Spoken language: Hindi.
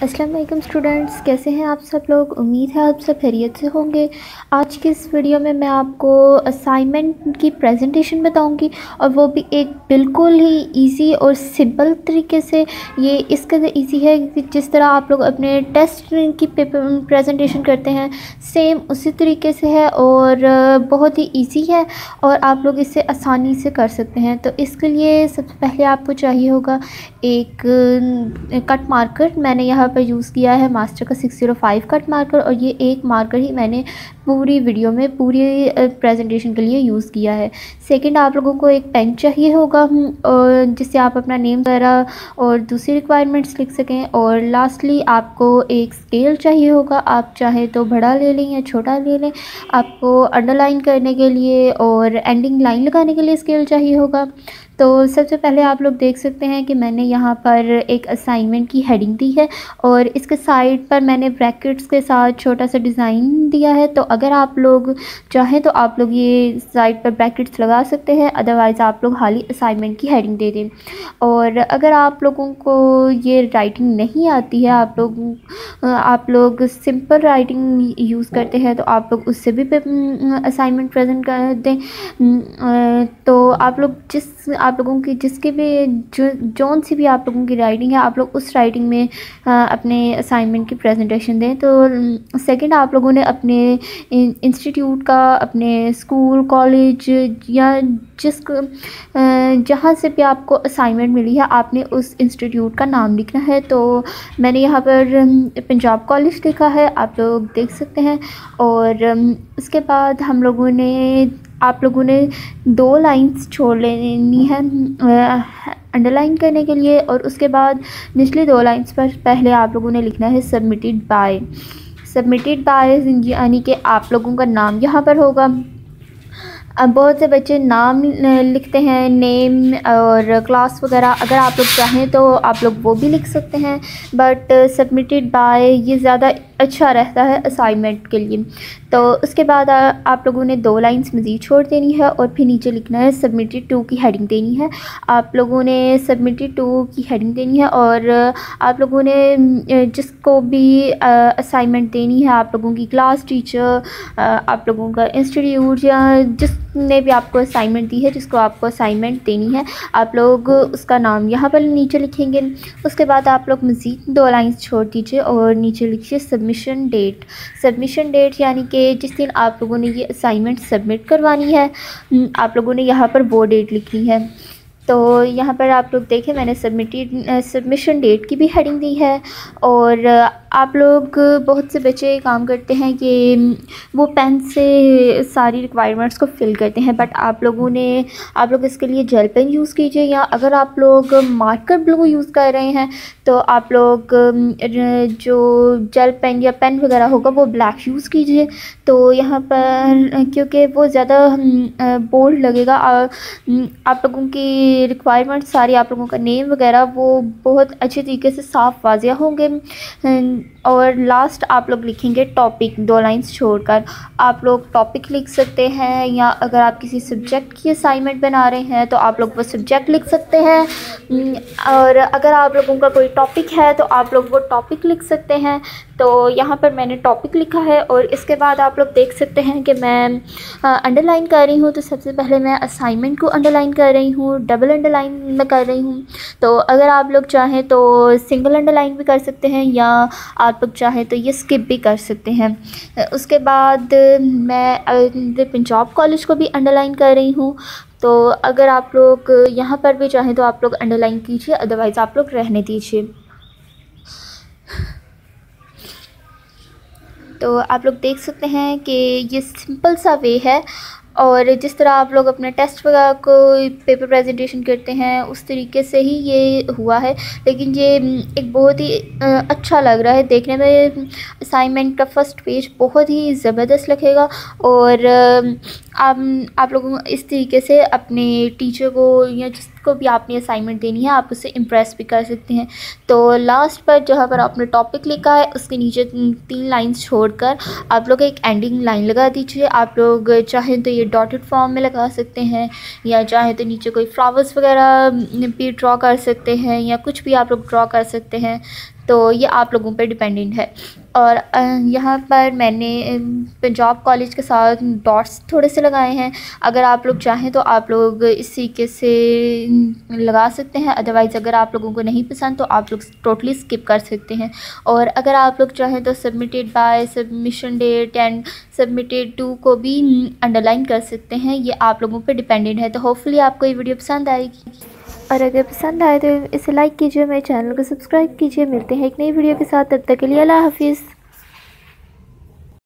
अस्सलाम वालेकुम स्टूडेंट्स, कैसे हैं आप सब लोग। उम्मीद है आप सब खैरियत से होंगे। आज के इस वीडियो में मैं आपको असाइनमेंट की प्रेजेंटेशन बताऊंगी, और वो भी एक बिल्कुल ही इजी और सिंपल तरीके से। ये इस कदर इजी है कि जिस तरह आप लोग अपने टेस्ट की पेपर प्रेजेंटेशन करते हैं, सेम उसी तरीके से है और बहुत ही इजी है और आप लोग इसे आसानी से कर सकते हैं। तो इसके लिए सबसे पहले आपको चाहिए होगा एक कट मार्कर। मैंने यहाँ पर यूज़ किया है मास्टर का 605 कट मार्कर, और ये एक मार्कर ही मैंने पूरी वीडियो में पूरी प्रेजेंटेशन के लिए यूज़ किया है। सेकंड, आप लोगों को एक पेन चाहिए होगा और जिससे आप अपना नेम वगैरह और दूसरी रिक्वायरमेंट्स लिख सकें। और लास्टली आपको एक स्केल चाहिए होगा, आप चाहे तो बड़ा ले लें या छोटा ले लें। आपको अंडरलाइन करने के लिए और एंडिंग लाइन लगाने के लिए स्केल चाहिए होगा। तो सबसे पहले आप लोग देख सकते हैं कि मैंने यहाँ पर एक असाइनमेंट की हेडिंग दी है और इसके साइड पर मैंने ब्रैकेट्स के साथ छोटा सा डिज़ाइन दिया है। तो अगर आप लोग चाहें तो आप लोग ये साइड पर ब्रैकेट्स लगा सकते हैं, अदरवाइज़ आप लोग खाली असाइनमेंट की हेडिंग दे दें। और अगर आप लोगों को ये राइटिंग नहीं आती है, आप लोग सिंपल राइटिंग यूज़ करते हैं, तो आप लोग उससे भी असाइनमेंट प्रेजेंट कर दें। तो आप लोगों की जिसके भी जौन सी भी आप लोगों की राइटिंग है, आप लोग उस राइटिंग में अपने असाइनमेंट की प्रेजेंटेशन दें। तो सेकंड, आप लोगों ने अपने इंस्टीट्यूट का, अपने स्कूल कॉलेज या जहाँ से भी आपको असाइनमेंट मिली है, आपने उस इंस्टीट्यूट का नाम लिखना है। तो मैंने यहाँ पर पंजाब कॉलेज लिखा है, आप लोग देख सकते हैं। और उसके बाद आप लोगों ने 2 लाइंस छोड़ लेनी है अंडरलाइन करने के लिए, और उसके बाद निचली 2 लाइंस पर पहले आप लोगों ने लिखना है सबमिटेड बाय, यानी कि आप लोगों का नाम यहाँ पर होगा। अब बहुत से बच्चे नाम लिखते हैं, नेम और क्लास वगैरह। अगर आप लोग चाहें तो आप लोग वो भी लिख सकते हैं, बट सबमिटेड बाय ये ज़्यादा अच्छा रहता है असाइनमेंट के लिए। तो उसके बाद आप लोगों ने 2 लाइंस मज़ीद छोड़ देनी है और फिर नीचे लिखना है सबमिटेड टू की हेडिंग देनी है। आप लोगों ने सबमिटेड टू की हेडिंग देनी है, और आप लोगों ने जिसको भी असाइनमेंट देनी है, आप लोगों की क्लास टीचर, आप लोगों का इंस्टीट्यूट या जिसने भी आपको असाइनमेंट दी है, जिसको आपको असाइनमेंट देनी है, आप लोग उसका नाम यहाँ पर नीचे लिखेंगे। उसके बाद आप लोग मज़ीद 2 लाइंस छोड़ दीजिए और नीचे लिखिए सबमिशन डेट, यानी कि जिस दिन आप लोगों ने ये असाइनमेंट सबमिट करवानी है, आप लोगों ने यहाँ पर वो डेट लिखनी है। तो यहाँ पर आप लोग देखें, मैंने सबमिशन डेट की भी हेडिंग दी है। और आप लोग बहुत से बच्चे काम करते हैं कि वो पेन से सारी रिक्वायरमेंट्स को फिल करते हैं, बट आप लोग इसके लिए जेल पेन यूज़ कीजिए, या अगर आप लोग मार्कर ब्लू यूज़ कर रहे हैं तो आप लोग जो जेल पेन या पेन वगैरह होगा वो ब्लैक यूज़ कीजिए। तो यहाँ पर क्योंकि वो ज़्यादा बोल्ड लगेगा, आप लोगों की रिक्वायरमेंट सारी, आप लोगों का नेम वगैरह वो बहुत अच्छे तरीके से साफ़ वाज़िया होंगे। और लास्ट आप लोग लिखेंगे टॉपिक, 2 लाइंस छोड़कर आप लोग टॉपिक लिख सकते हैं, या अगर आप किसी सब्जेक्ट की असाइनमेंट बना रहे हैं तो आप लोग वो सब्जेक्ट लिख सकते हैं। और अगर आप लोगों का कोई टॉपिक है तो आप लोग वो टॉपिक लिख सकते हैं। तो यहाँ पर मैंने टॉपिक लिखा है, और इसके बाद आप लोग देख सकते हैं कि मैं अंडरलाइन कर रही हूँ। तो सबसे पहले मैं असाइनमेंट को अंडरलाइन कर रही हूँ, डबल अंडरलाइन में कर रही हूँ। तो अगर आप लोग चाहें तो सिंगल अंडरलाइन भी कर सकते हैं, या आप लोग चाहें तो ये स्किप भी कर सकते हैं। उसके बाद मैं पंजाब कॉलेज को भी अंडरलाइन कर रही हूँ। तो अगर आप लोग यहाँ पर भी चाहें तो आप लोग अंडरलाइन कीजिए, अदरवाइज़ आप लोग रहने दीजिए। तो आप लोग देख सकते हैं कि ये सिंपल सा वे है, और जिस तरह आप लोग अपने टेस्ट वगैरह को पेपर प्रेजेंटेशन करते हैं उस तरीके से ही ये हुआ है। लेकिन ये एक बहुत ही अच्छा लग रहा है देखने में। असाइनमेंट का फर्स्ट पेज बहुत ही ज़बरदस्त लगेगा, और आप लोगों को इस तरीके से अपने टीचर को या जिसको भी आपने असाइनमेंट देनी है आप उससे इम्प्रेस भी कर सकते हैं। तो लास्ट पर जहाँ पर आपने टॉपिक लिखा है उसके नीचे 3 लाइंस छोड़कर आप लोग एक एंडिंग लाइन लगा दीजिए। आप लोग चाहें तो ये डॉटेड फॉर्म में लगा सकते हैं, या चाहे तो नीचे कोई फ्लावर्स वगैरह भी ड्रॉ कर सकते हैं, या कुछ भी आप लोग ड्रॉ कर सकते हैं। तो ये आप लोगों पे डिपेंडेंट है। और यहाँ पर मैंने पंजाब कॉलेज के साथ डॉट्स थोड़े से लगाए हैं। अगर आप लोग चाहें तो आप लोग इस तरीके से लगा सकते हैं, अदरवाइज़ अगर आप लोगों को नहीं पसंद तो आप लोग टोटली स्किप कर सकते हैं। और अगर आप लोग चाहें तो submitted by, submission date and submitted to को भी अंडरलाइन कर सकते हैं। ये आप लोगों पे डिपेंडेंट है। तो होपफुली आपको ये वीडियो पसंद आएगी, और अगर पसंद आए तो इसे लाइक कीजिए, मेरे चैनल को सब्सक्राइब कीजिए। मिलते हैं एक नई वीडियो के साथ, तब तक के लिए अल्लाह हाफिज़।